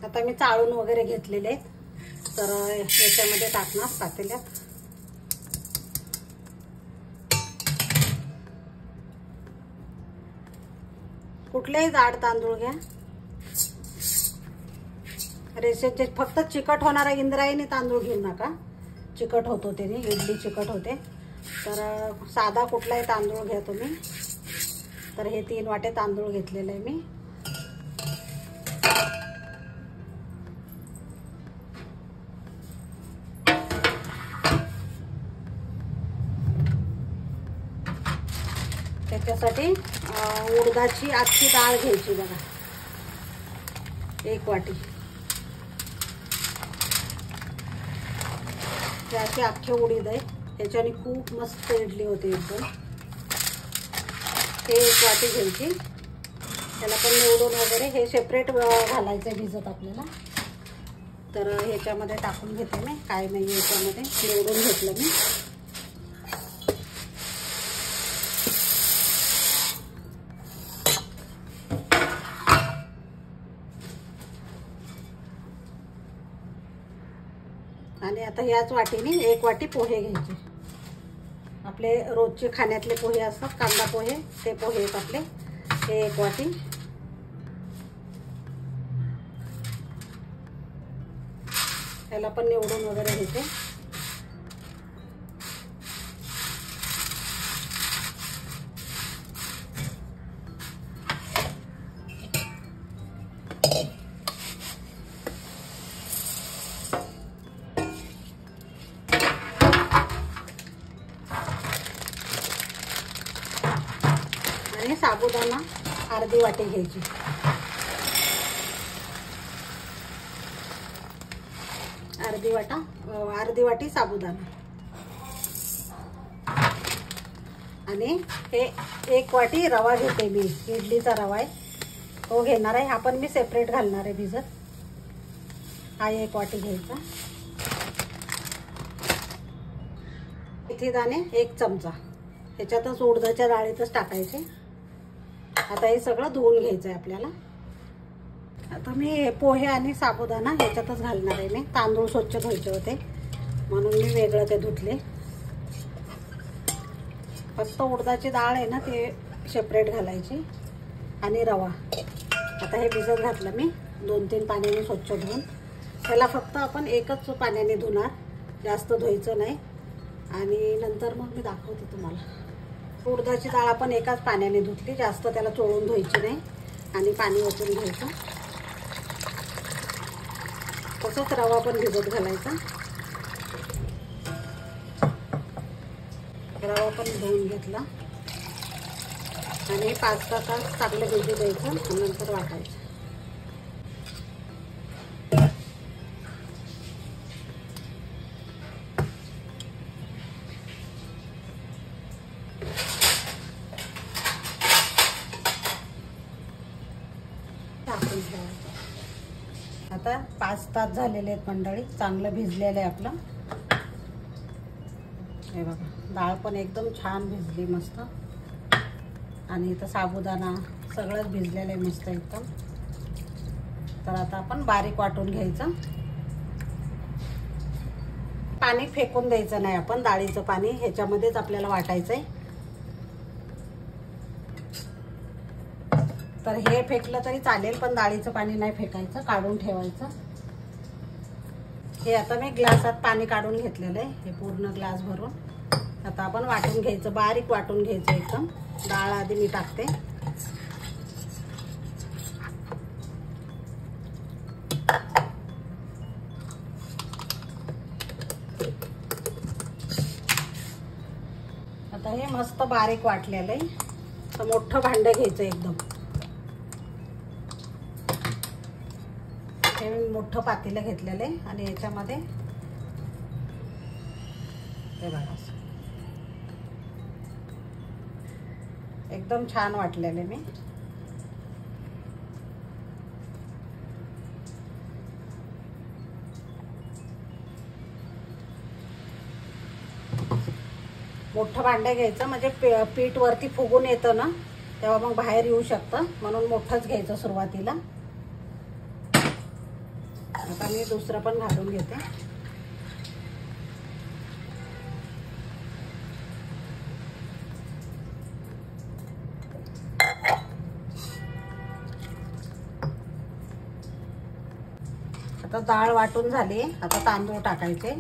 आता मी चाळून वगैरे घेतलेले आहेत, तर याच्यामध्ये टाकणार पातेल्यात. कुठलेही जाड तांदूळ घ्या. रेशनचे फक्त चिकट होणारा इंद्रायणी तांदूळ घेऊ नका, चिकट होतो त्याने, इडली चिकट होते. तर साधा कुठलाही तांदूळ घ्या तुम्ही. तर हे 3 वाटे तांदूळ घेतलेले आहे मी. त्याच्यासाठी उडदाची अख्खी डाळ घ्यायची बघा, 1 वाटी. हे असे अख्खे उडीद आहे, त्याच्याने खूप मस्त इडली होते एकदम. हे 1 वाटी घ्यायची. त्याला पण निवडून वगैरे हे सेपरेट घालायचं भिजत आपल्याला. तर ह्याच्यामध्ये टाकून घेते मी, काय नाही याच्यामध्ये निवडून घेतलं मी. आणि आता याच वाटीने 1 वाटी पोहे घ्यायचे. आपले रोजचे खाण्यातले पोहे असतात, कांदा पोहे, ते पोहे आहेत आपले. हे 1 वाटी. त्याला पण निवडून वगैरे घेते. आणि साबुदाणा अर्धी वाटी घ्यायची. अर्धी वाटी साबुदाणा. आणि हे 1 वाटी रवा घेते मी, इडलीचा रवा आहे तो घेणार आहे. हा पण मी सेपरेट घालणार आहे भिजत. हा 1 वाटी घ्यायचा. मेथी दाणे 1 चमचा, ह्याच्यातच उडदाच्या डाळीतच टाकायचे. आता हे सगळं धुवून घ्यायचं आहे आपल्याला. आता मी पोहे आणि साबुदाणा ह्याच्यातच घालणार आहे. मी तांदूळ स्वच्छ धुवायचे होते म्हणून मी वेगळं ते धुतले. फक्त उडदाची डाळ आहे ना, ते सेपरेट घालायची. आणि रवा आता हे भिजत घातलं मी 2-3 पाण्याने स्वच्छ धुवून. त्याला फक्त आपण एकच पाण्याने धुणार, जास्त धुवायचं नाही. आणि नंतर मग मी दाखवते तुम्हाला. उडदाची डाळ आपण एकाच पाण्याने धुतली, जास्त त्याला चोळून धुवायची नाही आणि पाणी ओतून घ्यायचं. तसंच रवा पण भिजत घालायचा. रवा पण धुवून घेतला आणि 5-6 तास चांगलं भिजू द्यायचं आणि नंतर वाटायचं. आता 5 तास झालेले आहेत मंडळी, चांगलं भिजलेलं आहे आपलं. हे बघा, डाळ पण एकदम छान भिजली मस्त. आणि इथं साबुदाणा सगळंच भिजलेलं आहे मस्त एकदम. तर आता आपण बारीक वाटून घ्यायचं. पाणी फेकून द्यायचं नाही आपण, डाळीचं पाणी ह्याच्यामध्येच आपल्याला वाटायचं आहे. तर हे फेकलं तरी चालेल, पण डाळीचं पाणी नाही फेकायचं, काढून ठेवायचं. हे आता मी ग्लासात पाणी काढून घेतलेलं आहे, हे पूर्ण ग्लास भरून. आता आपण वाटून घ्यायचं, बारीक वाटून घ्यायचं एकदम. डाळ आधी मी टाकते. आता हे मस्त बारीक वाटलेलं आहे. तर मोठं भांडं घ्यायचं एकदम. हे मोठं पातेलं घेतलेलं आहे आणि याच्यामध्ये हे बघा एकदम छान वाटलेले मी. मोठं भांडं घ्यायचं, म्हणजे पीठ वरती फुगून येतं ना, तेव्हा मग बाहेर येऊ शकतं, म्हणून मोठंच घ्यायचं सुरुवातीला. आता मी दुसरं पण घालून घेते. आता डाळ वाटून झाली. आता तांदूळ टाकायचे.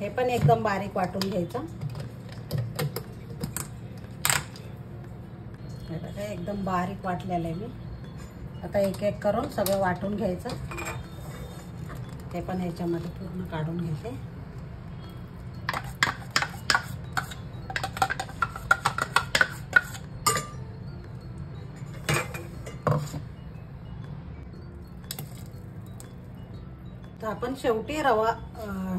हे पण एकदम बारीक वाटून घ्यायचं. एकदम बारीक वाटलेलं आहे मी. आता एक एक करून सगळं वाटून घ्यायचं. ते पण ह्याच्यामध्ये पूर्ण काढून घेते. तर आपण शेवटी रवा,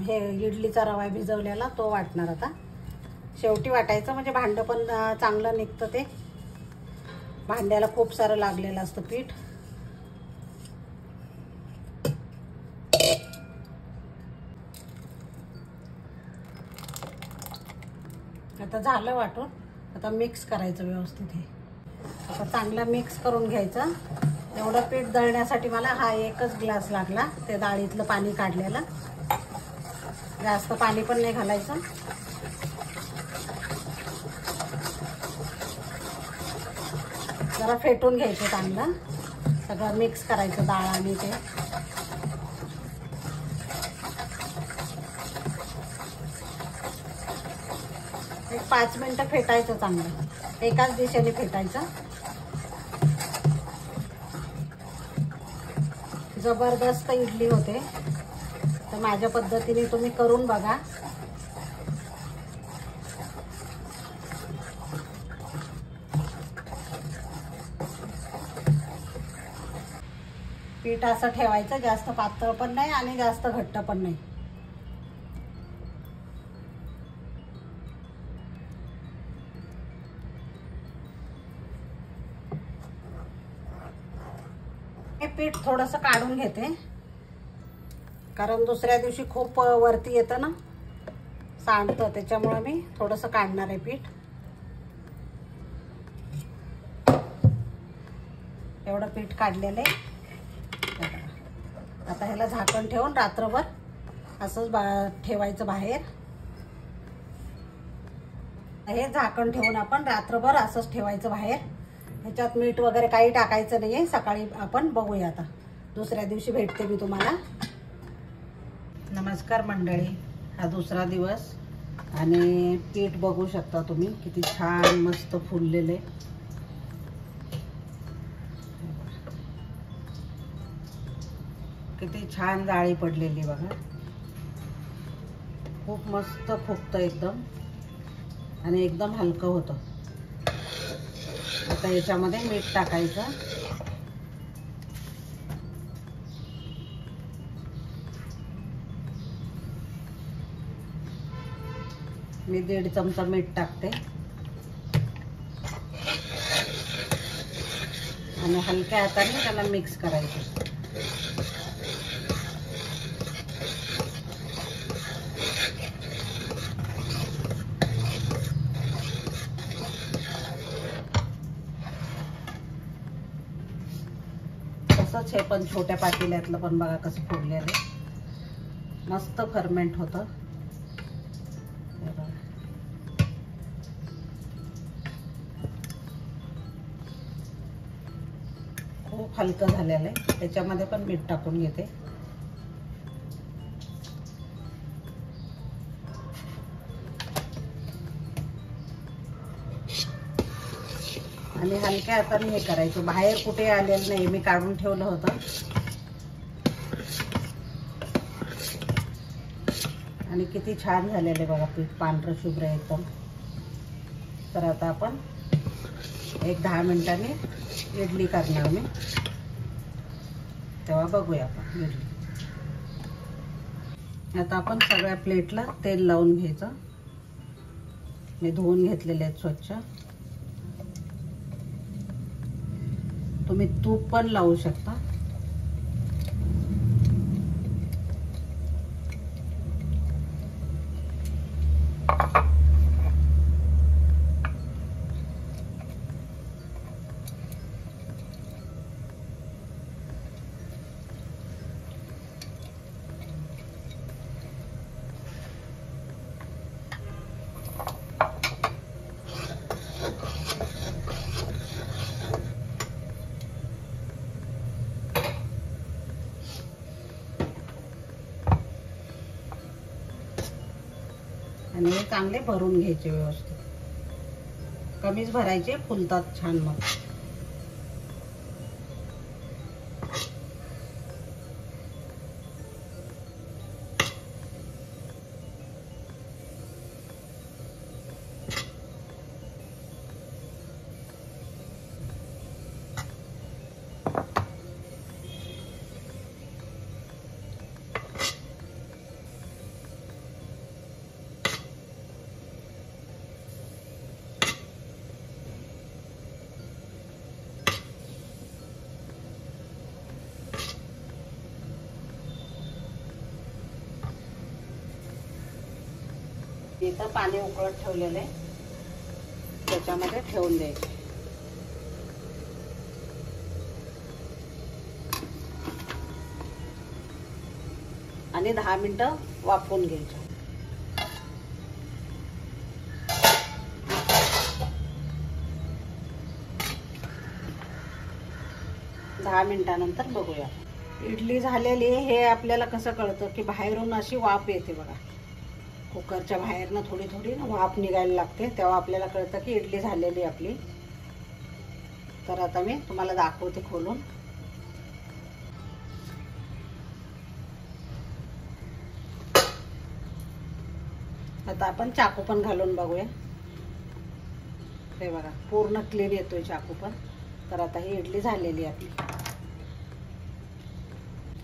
हे इडलीचा रवा भिजवलेला तो वाटणार. आता शेवटी वाटायचं म्हणजे भांडं पण चांगलं निघतं. ते भांड्याला खूप सारं लागलेलं असतं पीठ. आता झालं वाटून. आता मिक्स करायचं व्यवस्थित. हे आता चांगला मिक्स करून घ्यायचं. एवढं पीठ दळण्यासाठी मला हा एकच ग्लास लागला. ते डाळीतलं पाणी काढलेलं. जास्त पाणी पण नाही घालायचं. जरा फेटून घ्यायचं चांगलं. सगळं मिक्स करायचं डाळ आणि ते. एक 5 मिनिटं फेटायचं चांगलं. एकाच दिशेने फेटायचं. जबरदस्त इडली होते. तर माझ्या पद्धतीने तुम्ही करून बघा. पीठ असं ठेवायचं. जास्त पातळ पण नाही आणि जास्त घट्ट पण नाही. हे पीठ थोडंसं काढून घेते. कारण दुसऱ्या दिवशी खूप वरती येतं ना, सांडतं. त्याच्यामुळे मी थोडंसं काढणार आहे पीठ. एवढं पीठ काढलेलं आहे. आता ह्याला झाकण ठेवून रात्रभर असंच ठेवायचं बाहेर. हे झाकण ठेवून आपण रात्रभर असंच ठेवायचं बाहेर. ह्याच्यात मीठ वगैरे काही टाकायचं नाहीये. सकाळी आपण बघूया. आता दुसऱ्या दिवशी भेटते मी तुम्हाला. नमस्कार मंडळी. हा दुसरा दिवस आणि पीठ बघू शकता तुम्ही किती छान मस्त फुललेले. किती छान जाळी पडलेली बघा. खूप मस्त फुगतं एकदम आणि एकदम हलकं होतं. आता याच्यामध्ये मीठ टाकायचं. मी 1.5 चमचा मीठ टाकते आणि हलक्या हाताने त्याला मिक्स करायचं. तसंच हे पण छोट्या पातेल्यातलं पण बघा कसं फुगलेलं. मस्त फर्मेंट होतं. खूप हलकं झालेलं आहे. त्याच्यामध्ये पण मीठ टाकून घेते. आणि हलक्या हाताने हे करायचं. बाहेर कुठे आलेलं नाही. मी काढून ठेवलं होतं. आणि किती छान झालेले बघा पीठ. पांढरं शुभ्र एकदम. तर आता आपण एक 10 मिनिटांनी इडली करणार मी. तेव्हा बघूया आपण इडली. आता आपण सगळ्या प्लेटला तेल लावून घ्यायचं. मी धुवून घेतलेले आहेत स्वच्छ. तुम्ही तूप पण लावू शकता. आणि हे चांगले भरून घ्यायचे व्यवस्थित. कमीच भरायचे, फुलतात छान मग. इथं पाणी उकळत ठेवलेलं आहे, त्याच्यामध्ये ठेवून द्यायचे. आणि 10 मिनिटं वाफवून घ्यायचे. दहा मिनिटानंतर बघूया. इडली झालेली. हे आपल्याला कसं कळतं की बाहेरून अशी वाफ येते बघा, कुकरच्या बाहेरनं थोडी थोडी वाफ निघायला लागते, तेव्हा आपल्याला कळतं की इडली झालेली आपली. तर आता मी तुम्हाला दाखवते खोलून. आता आपण चाकू पण घालून बघूया. हे बघा पूर्ण क्लीन येतोय चाकू पण. तर आता ही इडली झालेली आपली.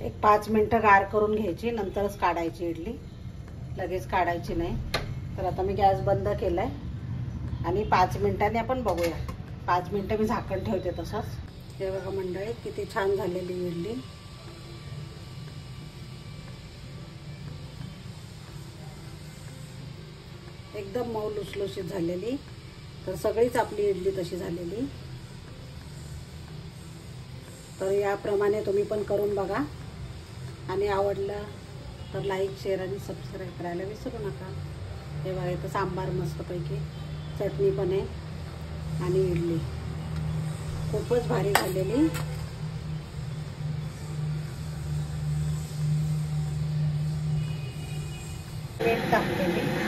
एक 5 मिनिटं गार करून घ्यायची, नंतरच काढायची इडली, लगेच काढायची नाही. तर आता मी गॅस बंद केलाय आणि 5 मिनिटांनी आपण बघूया. 5 मिनिटं मी झाकण ठेवते तसंच. हे बघा मंडळी किती छान झालेली इडली. एकदम मऊ लुसलुशीत झालेली. तर सगळीच आपली इडली तशी झालेली. तर याप्रमाणे तुम्ही पण करून बघा आणि आवडलं तर लाईक, शेअर आणि सबस्क्राईब करायला विसरू नका. हे बघा इथं सांबार मस्तपैकी, चटणी पण आहे आणि इडली खूपच भारी झालेली. मीठ टाकलेली.